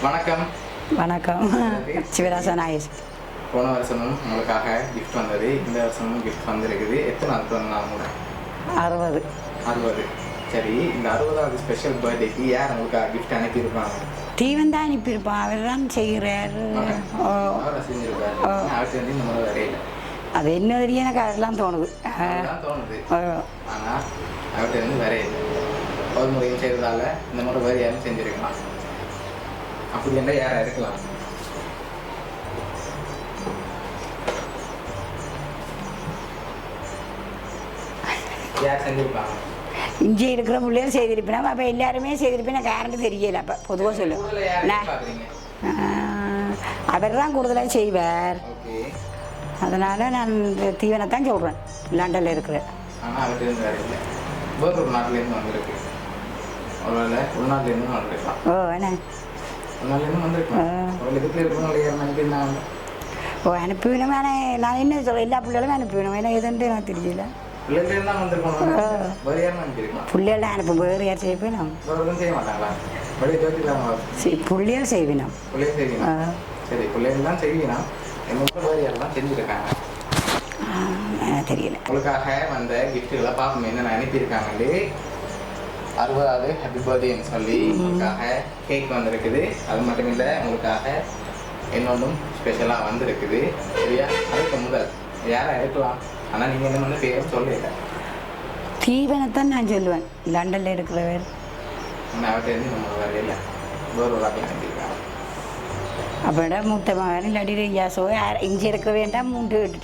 வணக்கம். வணக்கம். சிவராசா நாயேஷ். போன வருஷமும் உங்களுக்காக கிஃப்ட் வந்தது, இந்த வருஷமும் கிஃப்ட் வந்திருக்குது. எத்தனை நாள் பிறந்தநாள் கூட? 60. 60. சரி, இந்த 60வது ஸ்பெஷல் பர்த்டேக்கு யார் உங்களுக்காக கிஃப்ட் அனுப்பியிருப்பாங்க? தீவன் தான் அனுப்பியிருப்பான், அவர் தான் செய்கிறார். அவரை செஞ்சிருக்காரு. அவர்கிட்ட வந்து இந்த முறை வரையில அது என்ன தெரியும், எனக்கு அதெல்லாம் தோணுது. தோணுது. ஆனால் அவர்கிட்ட இருந்து வரையில ஒரு முறையும் செய்கிறதால இந்த முறை வேறு யாரும் செஞ்சுருக்கலாம். அப்படி என்ன யாரா இருக்கலாம்? யார் செஞ்சிருப்பாங்க? இங்கே இருக்கிற பிள்ளைகள் செய்திருப்பேன். அப்போ எல்லாருமே செய்திருப்பேன், கரண்ட் தெரியல. அப்போ பொதுவாக சொல்லு, அவர் தான் கூடுதலாக செய்வார். அதனால் நான் இந்த தீவனத்தான் சொல்கிறேன், லண்டனில் இருக்கிறேன். ஆனால் அவர்கிட்ட இருந்து வேறு இல்லை, வேறு ஒரு நாட்டிலேருந்து வந்திருக்கு. ஒருவேளை உள்நாட்டிலேருந்து வந்திருக்கலாம். என்ன உள்நாட்டிலேருந்து வந்திருக்கலாம். ஒரு இதுக்கு இருக்கிறவங்க யாரும் அனுப்பியிருந்தாங்க. அனுப்பிவிடும். நான் என்ன சொல்கிறேன், எல்லா பிள்ளைகளும் அனுப்பிவிடும். ஏன்னா எதுன்ட்டு எனக்கு தெரியல. பிள்ளைகள் தான் வந்திருக்கோம். வேறு யாரும் அனுப்பியிருக்கலாம். பிள்ளைகள் அனுப்பும், வேறு யார் செய்வினோம்? வேறு செய்ய மாட்டாங்களா? வெளியே தோற்றிக்கலாமா? பிள்ளைகள் செய்வினோம். பிள்ளைகள் செய்வினோம். சரி, பிள்ளைகள் தான் செய்வினோம். எங்கள் வேறு யாரெல்லாம் செஞ்சுருக்காங்க தெரியல. உங்களுக்காக வந்த கிஃப்ட்டுகளை பார்ப்போம் என்னென்ன அனுப்பியிருக்காங்களே. 60வது ஹாப்பி பர்த்டேன்னு சொல்லி உங்களுக்காக கேக் வந்திருக்குது. அது மட்டும் இல்லை, உங்களுக்காக இன்னொன்றும் ஸ்பெஷலாக வந்திருக்குது. சரியா? அதுக்கு முதல் யாரை இருக்கலாம், ஆனால் நீங்கள் என்ன வந்து பேரும் சொல்லல. தீவனத்தான் நான் சொல்லுவேன், லண்டனில் இருக்கிறவர். ஆனால் அவர்கிட்ட இருந்து நம்ம வேறு இல்லை, வேறு ஒரு ஆக்கில் அனுப்பியிருக்காங்க. அப்போட மூத்த மகன் இல்லாட்டி ஐயாசோ இங்கே இருக்க வேண்டாம்,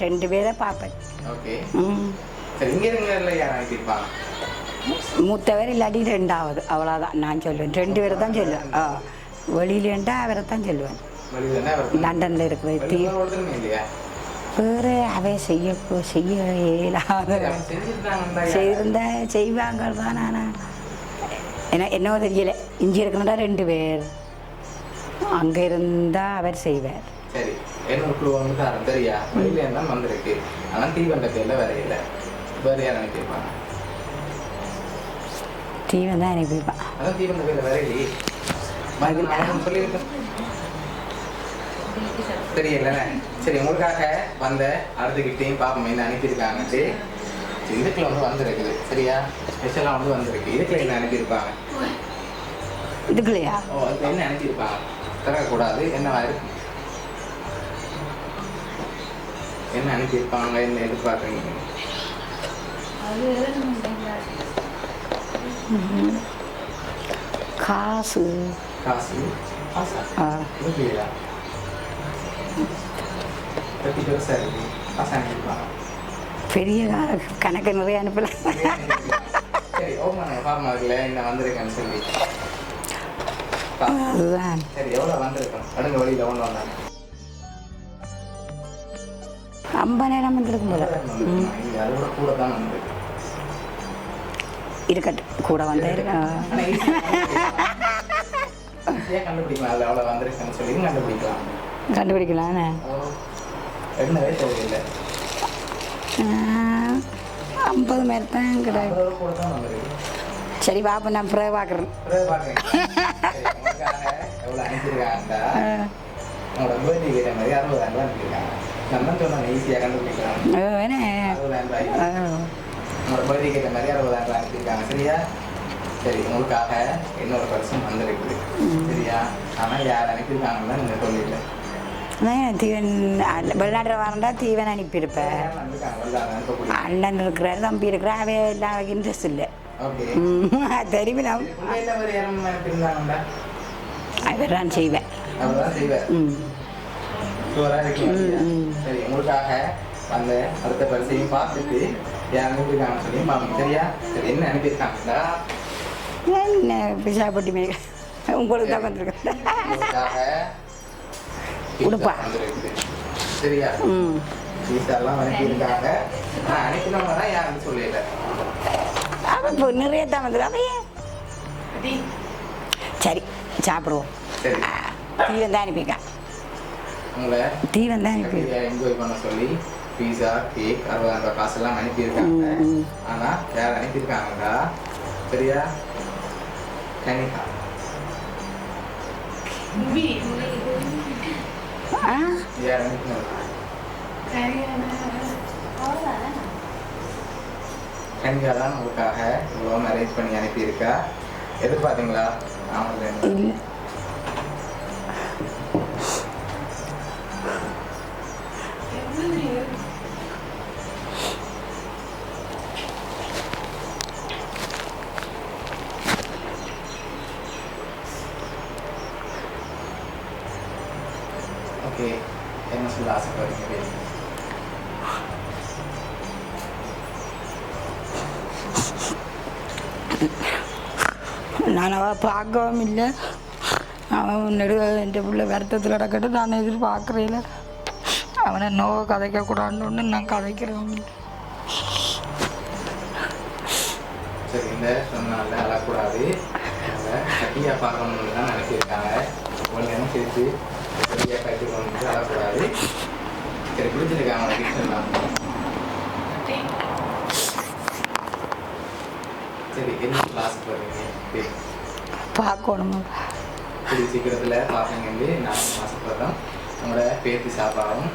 2 பேரை பார்ப்பேன். ஓகே. சரி, இங்கே இருக்கிற யார் அனுப்பியிருப்பாங்க? மூத்தவர் இல்லாட்டி 2வது, அவ்வளோதான் நான் சொல்லுவேன். 2 பேரை தான் சொல்லுவேன். வெளியிலேண்டா அவரை தான் சொல்லுவேன். லண்டனில் இருக்கிற இல்லையா? வேறு அவை செய்ய இயலாத செய்திருந்தா செய்வாங்க தான். ஆனால் என்னவோ தெரியல. இங்கே இருக்கணும்டா 2 பேர், அங்கே இருந்தால் அவர் செய்வார். சரி, என்ன குழு வந்து தெரியா? வெளியில இருந்தால் வந்திருக்கு. ஆனால் தீவண்ட பேரில் வேற இல்லை. வேறு யார் அனுப்பியிருப்பாங்க? தீவன் தான் அனுப்பியிருப்பான். அதான் தீவண்ட பேரில் வேற இல்லையே. சொல்லியிருக்கேன், தெரியல. சரி, உங்களுக்காக வந்த அடுத்த கிஃப்டையும் பார்ப்போம் என்ன அனுப்பியிருக்காங்க. இதுக்குள்ள வந்து வந்திருக்குது. சரியா? ஸ்பெஷலாக வந்து வந்திருக்கு. இதுக்குள்ள என்ன அனுப்பியிருப்பாங்க? இதுக்குள்ளையா? அதுக்கு என்ன அனுப்பியிருப்பாங்க? திறக்கக்கூடாது. என்னவா இருக்கு? என்ன அனுப்பியிருப்பாங்க? என்ன எதிர்பார்க்குறீங்க? காசு. காசு? காசா? இல்லையா? பெரிய கணக்கு நிறைய அனுப்பலாம். சரி, ஓகே. ஃபார்மாவில் என்ன வந்திருக்கேன்னு சொல்லி அதுதான். சரி, எவ்வளோ வந்திருக்கோம்? அடுங்க வழியில் ஒன்று வந்தாங்க 50,000 வந்திருக்கும் போல. அதோட கூட தான் வந்திருக்கு. இருக்கட்டும், கூட வந்தா இருக்கேன். கண்டுபிடிக்கலாம். அதில் எவ்வளோ வந்திருக்குன்னு சொல்லி கண்டுபிடிக்கலாம். கண்டுபிடிக்கலாண்ணே. என்ன வயசு இல்லை, 50 மேலே தான் கிடையாது. கூட தான் வந்திருக்கு. சரி, பாப்பா, நான் பிறகு பார்க்குறேன். எவ்வளோ அனுப்பியிருக்காங்கடா? உங்களோட பர்த்டே கேட்ட மாதிரி 60,000 அனுப்பியிருக்காங்க. நான் தான் சொன்னேன், ஈஸியாக கண்டுபிடிக்கலாம். 60,000. உங்களோட பர்த்டே கேட்ட மாதிரி 60,000 அனுப்பியிருக்காங்க. சரியா? சரி, உங்களுக்காக இன்னொரு பர்சன் வந்திருக்குது. சரியா? ஆனால் யார் அனுப்பியிருக்காங்கன்னா நீங்கள் சொல்லிடல. தீவன் வெளிநாட்டில் வரண்டா தீவன் அனுப்பியிருப்பேன். அண்ணன் இருக்கிறாரு, தம்பி இருக்கிறார். அவை எல்லாம் இன்ட்ரெஸ்ட் இல்லை. தெரியும். அவர் தான் செய்வேன். சரி, உங்களுக்காக அந்த அடுத்த பரிசையும் பார்த்துட்டு யார் அனுப்பியிருக்காங்கன்னு சொல்லி பார்ப்போம். சரியா? சரி, என்ன அனுப்பியிருக்காங்கடா? என்ன பிசாப்பட்டி மேக உங்களுக்கு தான் வந்திருக்கேன். உடுப்பா. சரியா? பீஸாலாம் அனுப்பியிருக்காங்க. அனுப்பினவங்க தான் யாருன்னு சொல்லல. அவன் இப்போ நிறைய தான் வந்துடும். அவையே சரி, சாப்பிடுவோம். சரி, தீவன் தான் அனுப்பியிருக்கான். உங்களை தீவன் தான் அனுப்பி என்ஜாய் பண்ண சொல்லி பீஸா, கேக், 60,000 காசெல்லாம் அனுப்பியிருக்காங்க. ஆனால் யார் அனுப்பியிருக்காங்கடா? சரியா? கனிகா. ஆ கனிகா தான் உங்களுக்காக இவ்வளோ அரேஞ்ச் பண்ணி அனுப்பியிருக்கா. எதிர்பார்த்தீங்களா? ஆமாம். இல்லை. ஓகே, என்ன சொல்ல ஆசைப்படுறீங்க? நான் அவள் பார்க்கவும் இல்லை. அவன் என் பிள்ளை வருத்தத்தில் கிடக்கட்டு நான் எதிர்பார்க்குறேன். அவனை நோவை கதைக்கக்கூடாதுன்னு நான் கதைக்கிறேன். சரி, இந்த சொன்னால அழக்கூடாது. அவங்க கட்டியாக பார்க்கணுன்னு தான் நினைச்சிருக்காங்க. ஒன்று சேர்த்து கட்டியாக கட்டிக்கணும்னு அழக்கூடாது. சரி, பிடிச்சிருக்காங்க அவங்க கிட்ட தான். சரி, என்ன கிளாஸ் போகிறீங்க? பார்க்கணும். கூடிய சீக்கிரத்தில் பார்ப்பீங்கன்னு நாங்கள் ஆசைப்படுறோம். உங்களோட பேத்தி சாப்பாவும்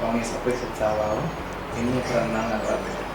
அவங்க சர்ப்ரைஸ் சாப்பாவும் இனிய பிறந்தாங்க நல்லா இருக்கு.